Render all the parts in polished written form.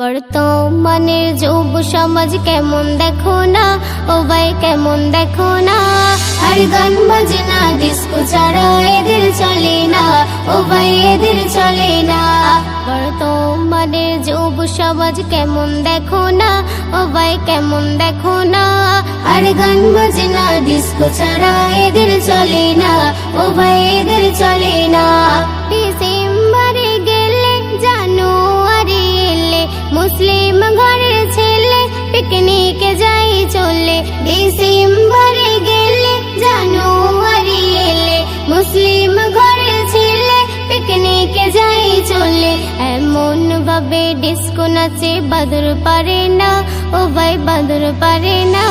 বর্তমানের যুব সমাজ কেমন দেখো না, ও ভাই কেমন দেখো না। আর গান বাজনা ডিস্কো ছাড়া এদের চলে না, ও ভাই এদের চলে না। বর্তমানের যুব সমাজ কেমন দেখো না, ও ভাই কেমন দেখো না। আর গান বাজনা ডিস্কো ছাড়া এদের চলে না, ও ভাই এদের চলে না। ডিসেম্বরে গেলে জানুয়ারি এলে মুসলিম ঘরের ছেলে পিকনিকে যাই চলে। ডিসেম্বরে গেলে জানুয়ারি এলে মুসলিম ঘরের ছেলে পিকনিকে যাই চলে। এমন ভাবে ডিস্কো নাচে বাদর পারে না, ও ভাই বাদর পারে না।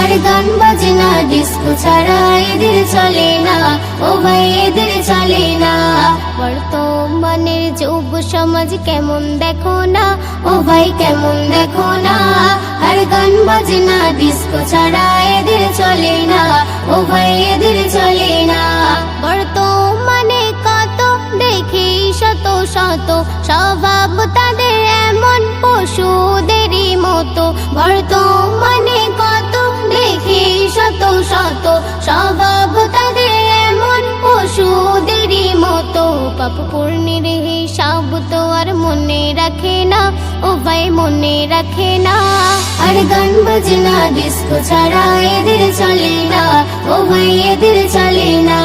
আর গান বাজনা ডিস্কো ছাড়া এদের চলে না, ও ভাই এদের চলে না। বর্তমানের যুব সমাজ কেমন দেখো না, ও ভাই কেমন দেখো না। আর গান বাজনা ডিস্কো ছাড়া এদের চলে না, ও ভাই এদের চলে না। বর্তমানে কত দেখি শত শত স্বভাব তাদের এমন পশুদেরই মতো। বর্তমানে কত দেখি শত শত স্বভাব তাদের এমন পশুদেরই মতো। পাপ পূর্ণের হিসাব তো আর মনে রাখে না, ও ভাই মনে রাখে না। আর গান বাজনা ডিস্কো ছাড়া এদের চলে না, ও ভাই এদের চলে না।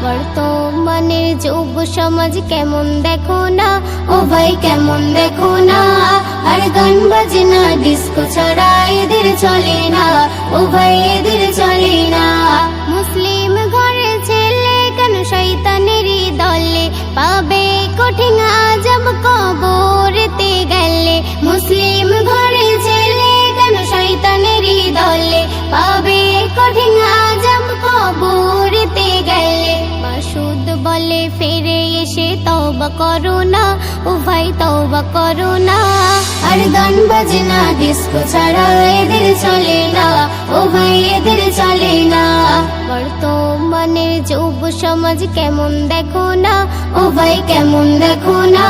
বর্তমানের যুব সমাজ কেমন দেখো না, ও ভাই কেমন দেখো না। আর গান বাজনা ডিস্কো ছাড়া এদের চলে না, ও ভাই এদের চলে না। মুসলিম ঘরের ছেলে কেন শয়তানেরই দলে পাবে কঠিন আযাব কবরেতে গেলে। মুসলিম ঘরের ছেলে কেন শয়তানেরই দলে পাবে কঠিন আযাব কবরেতে গেলে। মাসুদ বলে ফিরে এসে তওবা করো না, ও ভাই তওবা করো না। আর গান বাজনা ডিস্কো ছাড়া এদের চলে না, ও ভাই এদের চলে না। বর্তমানের যুব সমাজ কেমন দেখো না, ও ভাই কেমন দেখো না।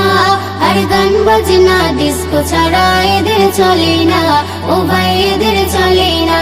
আর গান বাজনা ডিস্কো ছাড়া এদের চলে না, ও ভাই এদের চলে না।